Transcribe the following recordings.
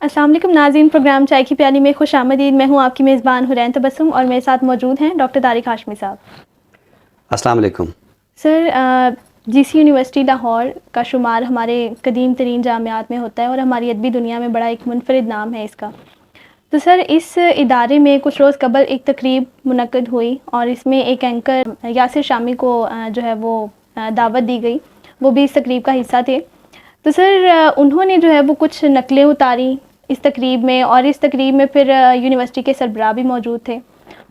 السلام علیکم ناظرین، پروگرام چائے کی پیالی میں خوش آمدید۔ میں ہوں آپ کی میزبان حرین تبسم اور میرے ساتھ موجود ہیں ڈاکٹر طارق ہاشمی صاحب۔ السلام علیکم سر، جی سی یونیورسٹی لاہور کا شمار ہمارے قدیم ترین جامعات میں ہوتا ہے اور ہماری ادبی دنیا میں بڑا ایک منفرد نام ہے اس کا۔ تو سر، اس ادارے میں کچھ روز قبل ایک تقریب منعقد ہوئی اور اس میں ایک اینکر یاسر شامی کو جو ہے وہ دعوت دی گئی، وہ بھی اس تقریب کا حصہ تھے۔ تو سر، انہوں نے جو ہے وہ کچھ نقلیں اتاری اس تقریب میں، اور اس تقریب میں پھر یونیورسٹی کے سربراہ بھی موجود تھے،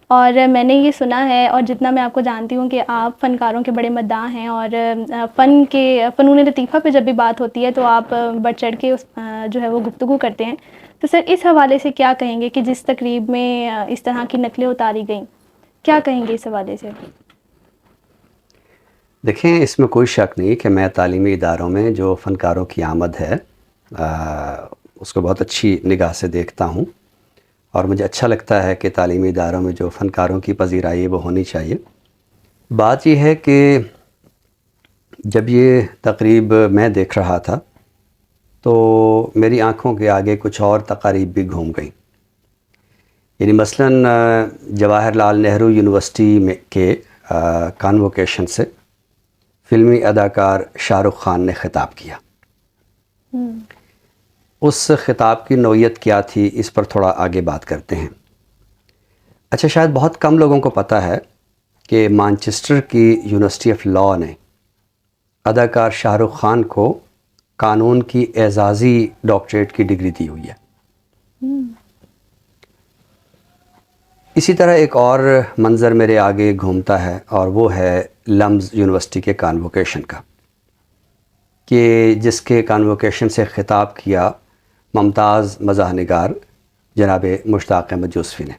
اور میں نے یہ سنا ہے اور جتنا میں آپ کو جانتی ہوں کہ آپ فنکاروں کے بڑے مداح ہیں، اور فنون لطیفہ پہ جب بھی بات ہوتی ہے تو آپ بڑھ چڑھ کے جو ہے وہ گفتگو کرتے ہیں۔ تو سر، اس حوالے سے کیا کہیں گے کہ جس تقریب میں اس طرح کی نقلیں اتاری گئیں، کیا کہیں گے اس حوالے سے؟ دیکھیں، اس میں کوئی شک نہیں کہ میں تعلیمی اداروں میں جو فنکاروں کی آمد ہے اس کو بہت اچھی نگاہ سے دیکھتا ہوں، اور مجھے اچھا لگتا ہے کہ تعلیمی اداروں میں جو فنکاروں کی پذیرائی وہ ہونی چاہیے۔ بات یہ ہے کہ جب یہ تقریب میں دیکھ رہا تھا تو میری آنکھوں کے آگے کچھ اور تقاریب بھی گھوم گئیں، یعنی مثلاً جواہر لال نہرو یونیورسٹی میں کے کانووکیشن سے فلمی اداکار شاہ رخ خان نے خطاب کیا۔ اس خطاب کی نوعیت کیا تھی، اس پر تھوڑا آگے بات کرتے ہیں۔ اچھا، شاید بہت کم لوگوں کو پتہ ہے کہ مانچسٹر کی یونیورسٹی آف لاء نے اداکار شاہ رخ خان کو قانون کی اعزازی ڈاکٹریٹ کی ڈگری دی ہوئی ہے۔ اسی طرح ایک اور منظر میرے آگے گھومتا ہے، اور وہ ہے لمز یونیورسٹی کے کانووکیشن کا، کہ جس کے کانووکیشن سے خطاب کیا ممتاز مزاح نگار جناب مشتاق احمد یوسفی نے۔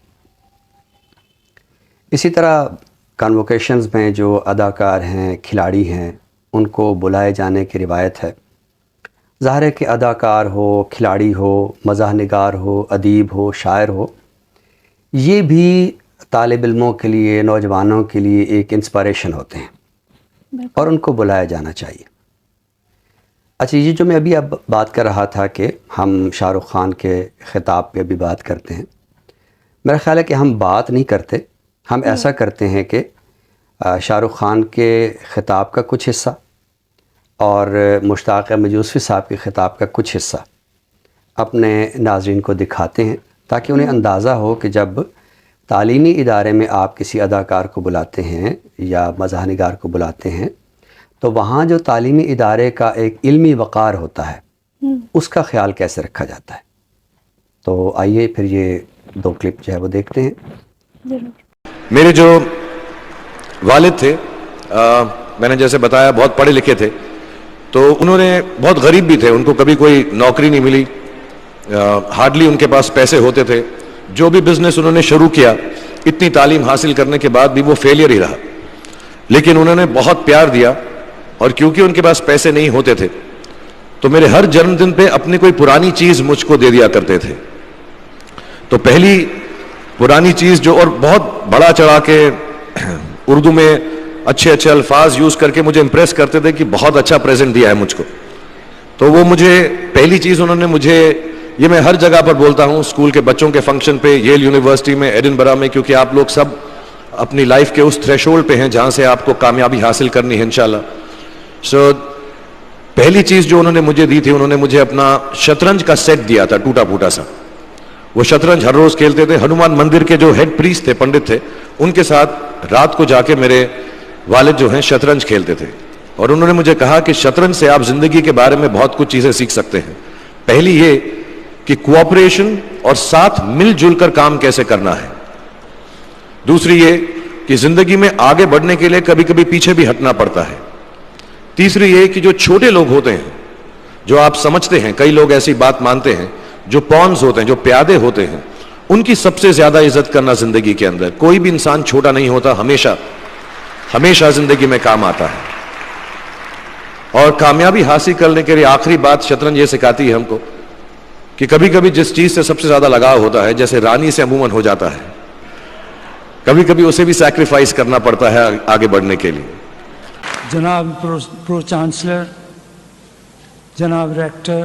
اسی طرح کانووکیشنز میں جو اداکار ہیں، کھلاڑی ہیں، ان کو بلائے جانے کی روایت ہے۔ ظاہر ہے کہ اداکار ہو، کھلاڑی ہو، مزاح نگار ہو، ادیب ہو، شاعر ہو، یہ بھی طالب علموں کے لیے، نوجوانوں کے لیے ایک انسپائریشن ہوتے ہیں، اور ان کو بلایا جانا چاہیے۔ اچھا، یہ جو میں ابھی اب بات کر رہا تھا کہ ہم شاہ رخ خان کے خطاب پہ بھی بات کرتے ہیں، میرا خیال ہے کہ ہم بات نہیں کرتے، ہم ایسا کرتے ہیں کہ شاہ رخ خان کے خطاب کا کچھ حصہ اور مشتاق احمد یوسفی صاحب کے خطاب کا کچھ حصہ اپنے ناظرین کو دکھاتے ہیں، تاکہ انہیں اندازہ ہو کہ جب تعلیمی ادارے میں آپ کسی اداکار کو بلاتے ہیں یا مزاح نگار کو بلاتے ہیں تو وہاں جو تعلیمی ادارے کا ایک علمی وقار ہوتا ہے اس کا خیال کیسے رکھا جاتا ہے۔ تو آئیے پھر یہ دو کلپ جو ہے وہ دیکھتے ہیں۔ میرے جو والد تھے، میں نے جیسے بتایا بہت پڑھے لکھے تھے، تو انہوں نے بہت غریب بھی تھے، ان کو کبھی کوئی نوکری نہیں ملی، ہارڈلی ان کے پاس پیسے ہوتے تھے۔ جو بھی بزنس انہوں نے شروع کیا، اتنی تعلیم حاصل کرنے کے بعد بھی وہ فیلئر ہی رہا، لیکن انہوں نے بہت پیار دیا، اور کیونکہ ان کے پاس پیسے نہیں ہوتے تھے تو میرے ہر جنم دن پہ اپنی کوئی پرانی چیز مجھ کو دے دیا کرتے تھے۔ تو پہلی پرانی چیز جو، اور بہت بڑا چڑھا کے اردو میں اچھے اچھے الفاظ یوز کر کے مجھے امپریس کرتے تھے کہ بہت اچھا پریزنٹ دیا ہے مجھ کو، تو وہ مجھے پہلی چیز انہوں نے مجھے، یہ میں ہر جگہ پر بولتا ہوں، اسکول کے بچوں کے فنکشن پہ، ییل یونیورسٹی میں، ایڈنبرا میں، کیونکہ آپ لوگ سب اپنی لائف کے اس تھریشولڈ پہ ہیں جہاں سے آپ کو کامیابی حاصل کرنی ہے انشاءاللہ۔ پہلی چیز جو انہوں نے مجھے دی تھی، انہوں نے مجھے اپنا شطرنج کا سیٹ دیا تھا، ٹوٹا پھوٹا سا۔ وہ شطرنج ہر روز کھیلتے تھے۔ ہنومان مندر کے جو ہیڈ پریسٹ تھے، پنڈت تھے، ان کے ساتھ رات کو جا کے میرے والد جو ہیں شطرنج کھیلتے تھے، اور انہوں نے مجھے کہا کہ شطرنج سے آپ زندگی کے بارے میں بہت کچھ چیزیں سیکھ سکتے ہیں۔ پہلی یہ کہ کوآپریشن اور ساتھ مل جل کر کام کیسے کرنا ہے۔ دوسری یہ کہ زندگی میں آگے بڑھنے کے لیے کبھی کبھی پیچھے بھی ہٹنا پڑتا ہے۔ تیسری یہ کہ جو چھوٹے لوگ ہوتے ہیں، جو آپ سمجھتے ہیں، کئی لوگ ایسی بات مانتے ہیں، جو پونز ہوتے ہیں، جو پیادے ہوتے ہیں، ان کی سب سے زیادہ عزت کرنا زندگی کے اندر۔ کوئی بھی انسان چھوٹا نہیں ہوتا، ہمیشہ ہمیشہ زندگی میں کام آتا ہے۔ اور کامیابی حاصل کرنے کے لیے آخری بات شطرنج یہ سکھاتی ہے ہم کو کہ کبھی کبھی جس چیز سے سب سے زیادہ لگاؤ ہوتا ہے، جیسے رانی سے عموماً ہو جاتا ہے، کبھی کبھی اسے بھی سیکریفائس کرنا پڑتا ہے آگے بڑھنے کے لیے۔ جناب پرو چانسلر، جناب ریکٹر،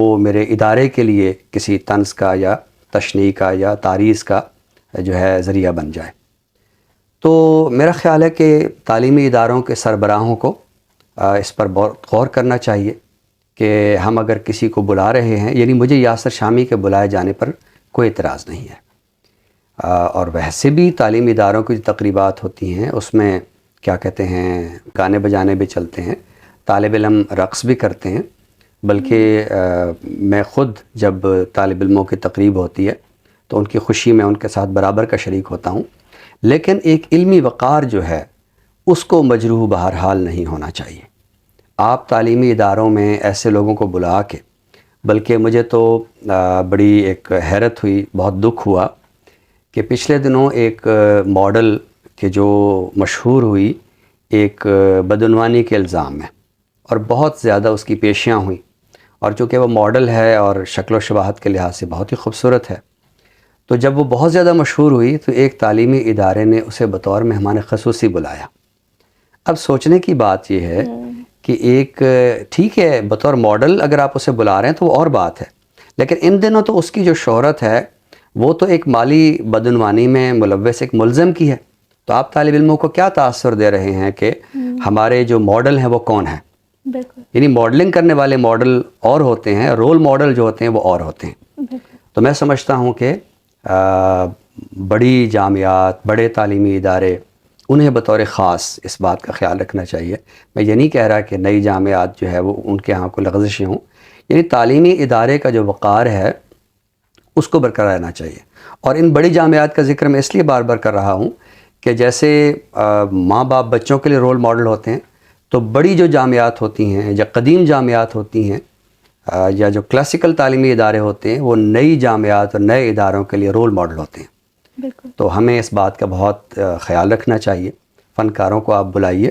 وہ میرے ادارے کے لیے کسی طنز کا یا تشنیع کا یا تعریض کا جو ہے ذریعہ بن جائے۔ تو میرا خیال ہے کہ تعلیمی اداروں کے سربراہوں کو اس پر بہت غور کرنا چاہیے کہ ہم اگر کسی کو بلا رہے ہیں، یعنی مجھے یاسر شامی کے بلائے جانے پر کوئی اعتراض نہیں ہے، اور ویسے بھی تعلیمی اداروں کی جو تقریبات ہوتی ہیں اس میں کیا کہتے ہیں گانے بجانے بھی چلتے ہیں، طالب علم رقص بھی کرتے ہیں، بلکہ میں خود جب طالب علموں کی تقریب ہوتی ہے تو ان کی خوشی میں ان کے ساتھ برابر کا شریک ہوتا ہوں، لیکن ایک علمی وقار جو ہے اس کو مجروح بہرحال نہیں ہونا چاہیے۔ آپ تعلیمی اداروں میں ایسے لوگوں کو بلا کے، بلکہ مجھے تو بڑی ایک حیرت ہوئی، بہت دکھ ہوا کہ پچھلے دنوں ایک ماڈل کہ جو مشہور ہوئی ایک بدعنوانی کے الزام میں، اور بہت زیادہ اس کی پیشیاں ہوئیں، اور چونکہ وہ ماڈل ہے اور شکل و شباہت کے لحاظ سے بہت ہی خوبصورت ہے، تو جب وہ بہت زیادہ مشہور ہوئی تو ایک تعلیمی ادارے نے اسے بطور مہمان خصوصی بلایا۔ اب سوچنے کی بات یہ ہے کہ ایک ٹھیک ہے بطور ماڈل اگر آپ اسے بلا رہے ہیں تو وہ اور بات ہے، لیکن ان دنوں تو اس کی جو شہرت ہے وہ تو ایک مالی بدعنوانی میں ملوث ایک ملزم کی ہے۔ تو آپ طالب علموں کو کیا تاثر دے رہے ہیں کہ ہمارے جو ماڈل ہیں وہ کون ہیں؟ بالکل، یعنی ماڈلنگ کرنے والے ماڈل اور ہوتے ہیں، رول ماڈل جو ہوتے ہیں وہ اور ہوتے ہیں۔ بالکل، تو میں سمجھتا ہوں کہ بڑی جامعات، بڑے تعلیمی ادارے، انہیں بطور خاص اس بات کا خیال رکھنا چاہیے۔ میں یہ نہیں کہہ رہا کہ نئی جامعات جو ہے وہ ان کے ہاں کو لغزشیں ہوں، یعنی تعلیمی ادارے کا جو وقار ہے اس کو برقرار رہنا چاہیے۔ اور ان بڑی جامعات کا ذکر میں اس لیے بار بار کر رہا ہوں کہ جیسے ماں باپ بچوں کے لیے رول ماڈل ہوتے ہیں، تو بڑی جو جامعات ہوتی ہیں یا قدیم جامعات ہوتی ہیں یا جو کلاسیکل تعلیمی ادارے ہوتے ہیں، وہ نئی جامعات اور نئے اداروں کے لیے رول ماڈل ہوتے ہیں۔ بالکل، تو ہمیں اس بات کا بہت خیال رکھنا چاہیے۔ فنکاروں کو آپ بلائیے،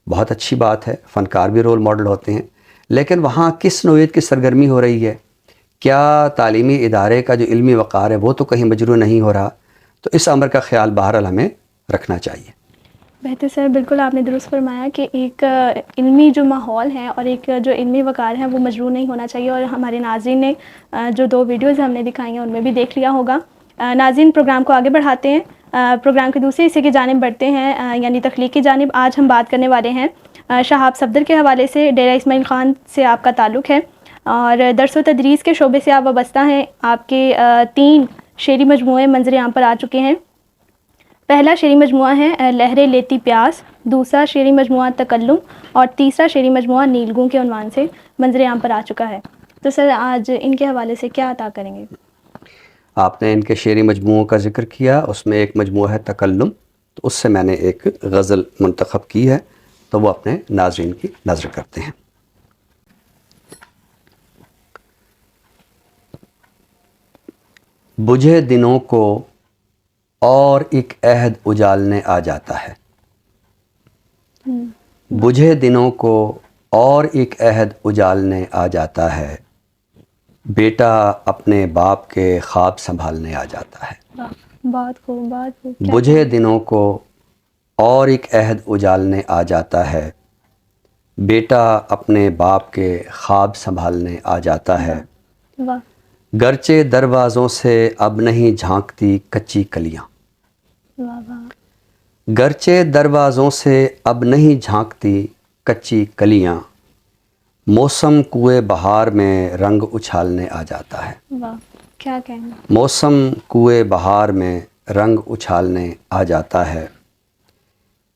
بہت اچھی بات ہے، فنکار بھی رول ماڈل ہوتے ہیں، لیکن وہاں کس نوعیت کی سرگرمی ہو رہی ہے؟ کیا تعلیمی ادارے کا جو علمی وقار ہے وہ تو کہیں مجروح نہیں ہو رہا؟ تو اس امر کا خیال بہرحال ہمیں رکھنا چاہیے۔ بہتر سر، بالکل آپ نے درست فرمایا کہ ایک علمی جو ماحول ہے اور ایک جو علمی وقار ہے وہ مجروح نہیں ہونا چاہیے، اور ہمارے ناظرین نے جو 2 ویڈیوز ہم نے دکھائی ہیں ان میں بھی دیکھ لیا ہوگا۔ ناظرین، پروگرام کو آگے بڑھاتے ہیں، پروگرام کے دوسرے حصے کی جانب بڑھتے ہیں، یعنی تخلیق کی جانب۔ آج ہم بات کرنے والے ہیں شہاب صفدر کے حوالے سے۔ ڈیرہ اسماعیل خان سے آپ کا تعلق ہے اور درس و تدریس کے شعبے سے آپ وابستہ ہیں۔ آپ کے 3 شعری مجموعے منظر عام پر آ چکے ہیں۔ پہلا شعری مجموعہ ہے لہریں لیتی پیاس، دوسرا شعری مجموعہ تکلم، اور تیسرا شعری مجموعہ نیلگوں کے عنوان سے منظر عام پر آ چکا ہے۔ تو سر آج ان کے حوالے سے کیا عطا کریں گے؟ آپ نے ان کے شعری مجموعوں کا ذکر کیا، اس میں ایک مجموعہ ہے تکلم، تو اس سے میں نے ایک غزل منتخب کی ہے، تو وہ اپنے ناظرین کی نظر کرتے ہیں۔ بجھے دنوں کو اور ایک عہد اجالنے آ جاتا ہے، بجھے دنوں کو اور ایک عہد اجالنے آ جاتا ہے، بیٹا اپنے باپ کے خواب سنبھالنے آ جاتا ہے۔ بات کو بجھے دنوں کو اور ایک عہد اجالنے آ جاتا ہے، بیٹا اپنے باپ کے خواب سنبھالنے آ جاتا ہے، واہ، گرچہ دروازوں سے اب نہیں جھانکتی کچی کلیاں، واہ واہ، گرچہ دروازوں سے اب نہیں جھانکتی کچی کلیاں، موسم کوئے بہار میں رنگ اچھالنے آ جاتا ہے، واہ، کیا کہنا، موسم کوئے بہار میں رنگ اچھالنے آ جاتا ہے،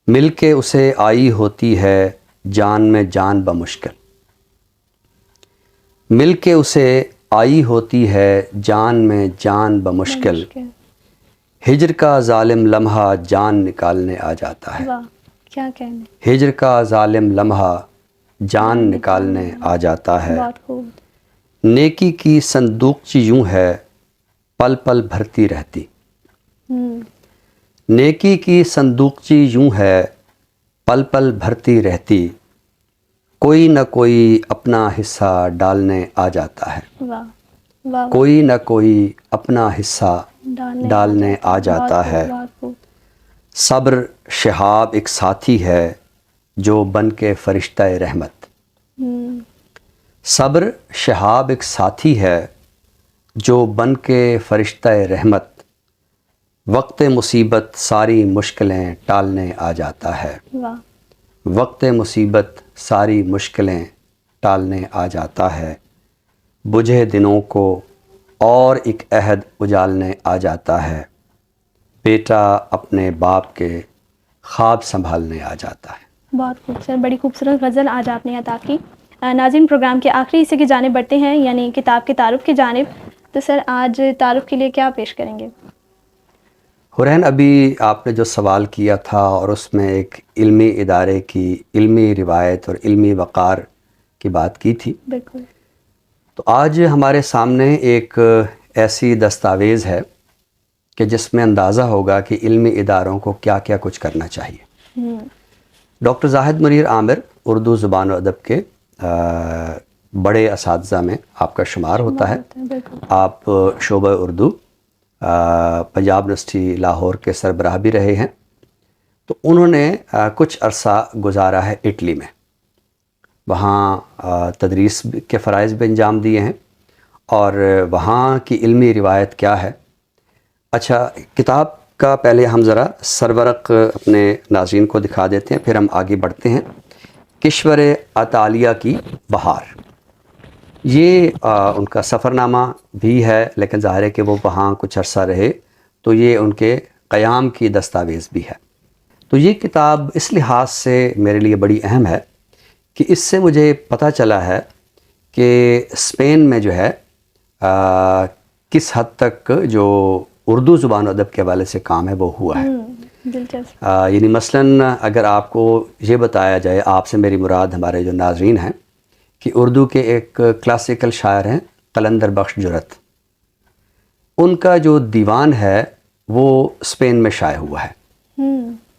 مل کے اسے آئی ہوتی ہے جان میں جان بمشکل، مل کے اسے آئی ہوتی ہے جان میں جان بمشکل، ہجر کا ظالم لمحہ جان نکالنے آ جاتا ہے، واہ، کیا کہنا، ہجر کا ظالم لمحہ جان نکالنے آ جاتا ہے، بہت خوب، نیکی کی صندوقچی یوں ہے پل پل بھرتی رہتی، نیکی کی صندوقچی یوں ہے پل پل بھرتی رہتی، کوئی نہ کوئی اپنا حصہ ڈالنے آ جاتا ہے، واہ واہ، کوئی نہ کوئی اپنا حصہ ڈالنے آ جاتا ہے، بہت خوب، صبر شہاب ایک ساتھی ہے جو بن کے فرشتہ رحمت، صبر شہاب ایک ساتھی ہے جو بن کے فرشتہ رحمت، وقت مصیبت ساری مشکلیں ٹالنے آ جاتا ہے، واہ، وقت مصیبت ساری مشکلیں ٹالنے آ جاتا ہے، بجھے دنوں کو اور ایک عہد اجالنے آ جاتا ہے، بیٹا اپنے باپ کے خواب سنبھالنے آ جاتا ہے۔ بہت خوبصورت، بڑی خوبصورت غزل آج آپ نے عطا کی۔ ناظرین، پروگرام کے آخری حصے کی جانب بڑھتے ہیں، یعنی کتاب کے تعارف کی جانب۔ تو سر، آج تعارف کے لیے کیا پیش کریں گے؟ حرین، ابھی آپ نے جو سوال کیا تھا اور اس میں ایک علمی ادارے کی علمی روایت اور علمی وقار کی بات کی تھی، بالکل۔ تو آج ہمارے سامنے ایک ایسی دستاویز ہے کہ جس میں اندازہ ہوگا کہ علمی اداروں کو کیا کیا کچھ کرنا چاہیے۔ ڈاکٹر زاہد منیر عامر اردو زبان و ادب کے بڑے اساتذہ میں آپ کا شمار ہوتا ہے۔ بالکل۔ آپ شعبہ اردو پنجاب یونیورسٹی لاہور کے سربراہ بھی رہے ہیں، تو انہوں نے کچھ عرصہ گزارا ہے اٹلی میں، وہاں تدریس کے فرائض بھی انجام دیے ہیں، اور وہاں کی علمی روایت کیا ہے۔ اچھا، کتاب کا پہلے ہم ذرا سرورق اپنے ناظرین کو دکھا دیتے ہیں، پھر ہم آگے بڑھتے ہیں۔ کشور اطالیہ کی بہار، یہ ان کا سفر نامہ بھی ہے، لیکن ظاہر ہے کہ وہ وہاں کچھ عرصہ رہے، تو یہ ان کے قیام کی دستاویز بھی ہے۔ تو یہ کتاب اس لحاظ سے میرے لیے بڑی اہم ہے کہ اس سے مجھے پتہ چلا ہے کہ اسپین میں جو ہے کس حد تک جو اردو زبان و ادب کے حوالے سے کام ہے وہ ہوا ہے۔ دلچسپ۔ یعنی مثلاً اگر آپ کو یہ بتایا جائے، آپ سے میری مراد ہمارے جو ناظرین ہیں، کہ اردو کے ایک کلاسیکل شاعر ہیں قلندر بخش جرت، ان کا جو دیوان ہے وہ اسپین میں شائع ہوا ہے۔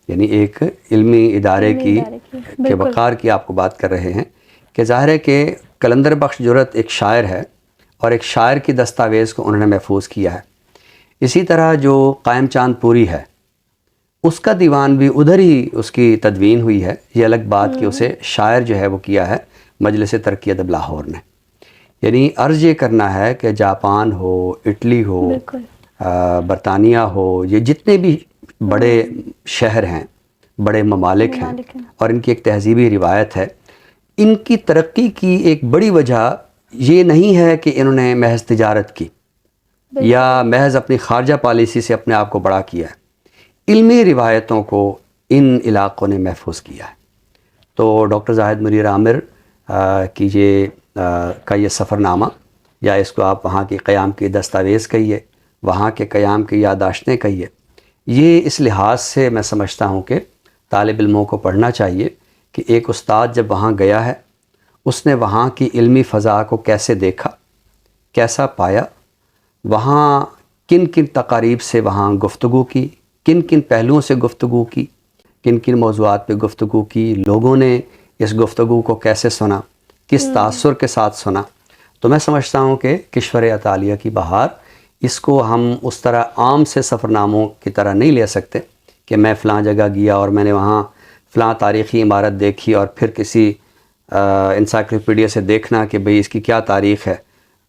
یعنی ایک علمی ادارے کے وقار کی آپ کو بات کر رہے ہیں کہ ظاہر ہے کہ قلندر بخش جرت ایک شاعر ہے، اور ایک شاعر کی دستاویز کو انہوں نے محفوظ کیا ہے۔ اسی طرح جو قائم چاند پوری ہے، اس کا دیوان بھی ادھر ہی اس کی تدوین ہوئی ہے۔ یہ الگ بات کہ اسے شاعر جو ہے وہ کیا ہے مجلس ترقی ادب لاہور نے۔ یعنی عرض یہ کرنا ہے کہ جاپان ہو، اٹلی ہو، برطانیہ ہو، یہ جتنے بھی بڑے شہر ہیں، بڑے ممالک ہیں، اور ان کی ایک تہذیبی روایت ہے، ان کی ترقی کی ایک بڑی وجہ یہ نہیں ہے کہ انہوں نے محض تجارت کی یا محض اپنی خارجہ پالیسی سے اپنے آپ کو بڑا کیا ہے، علمی روایتوں کو ان علاقوں نے محفوظ کیا ہے۔ تو ڈاکٹر زاہد منیر عامر کی یہ سفر نامہ، یا اس کو آپ وہاں کی قیام کی دستاویز کہیے، وہاں کے قیام کی یادداشتیں کہیے، یہ اس لحاظ سے میں سمجھتا ہوں کہ طالب علموں کو پڑھنا چاہیے کہ ایک استاد جب وہاں گیا ہے، اس نے وہاں کی علمی فضا کو کیسے دیکھا، کیسا پایا، وہاں کن کن تقاریب سے وہاں گفتگو کی، کن کن پہلوؤں سے گفتگو کی، کن کن موضوعات پہ گفتگو کی، لوگوں نے اس گفتگو کو کیسے سنا، کس تاثر کے ساتھ سنا۔ تو میں سمجھتا ہوں کہ کشور اطالیہ کی بہار، اس کو ہم اس طرح عام سے سفر ناموں کی طرح نہیں لے سکتے کہ میں فلاں جگہ گیا اور میں نے وہاں فلاں تاریخی عمارت دیکھی، اور پھر کسی انسائکلوپیڈیا سے دیکھنا کہ بھئی اس کی کیا تاریخ ہے،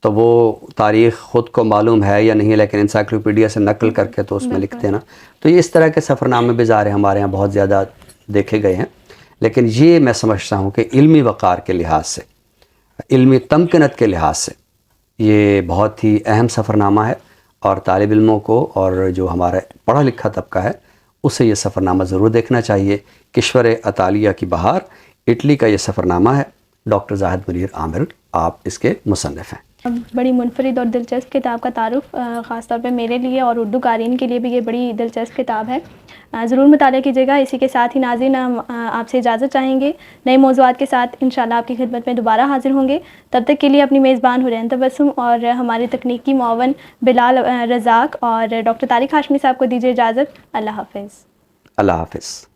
تو وہ تاریخ خود کو معلوم ہے یا نہیں، لیکن انسائکلوپیڈیا سے نقل کر کے تو اس میں لکھتے نا۔ تو یہ اس طرح کے سفر نامے بھی ظاہر ہمارے یہاں بہت زیادہ دیکھے گئے ہیں، لیکن یہ میں سمجھتا ہوں کہ علمی وقار کے لحاظ سے، علمی تمکنت کے لحاظ سے یہ بہت ہی اہم سفر نامہ ہے، اور طالب علموں کو اور جو ہمارا پڑھا لکھا طبقہ ہے اسے یہ سفر نامہ ضرور دیکھنا چاہیے۔ کشور اطالیہ کی بہار، اٹلی کا یہ سفر نامہ ہے۔ ڈاکٹر زاہد منیر عامر آپ اس کے مصنف ہیں۔ بڑی منفرد اور دلچسپ کتاب کا تعارف، خاص طور پہ میرے لیے اور اردو قارئین کے لیے بھی یہ بڑی دلچسپ کتاب ہے، ضرور مطالعہ کیجیے گا۔ اسی کے ساتھ ہی ناظرین، ہم آپ سے اجازت چاہیں گے، نئے موضوعات کے ساتھ انشاءاللہ آپ کی خدمت میں دوبارہ حاضر ہوں گے۔ تب تک کے لیے اپنی میزبان حرین تبسم اور ہمارے تکنیکی معاون بلال رزاق اور ڈاکٹر طارق ہاشمی صاحب کو دیجیے اجازت۔ اللہ حافظ۔ اللہ حافظ۔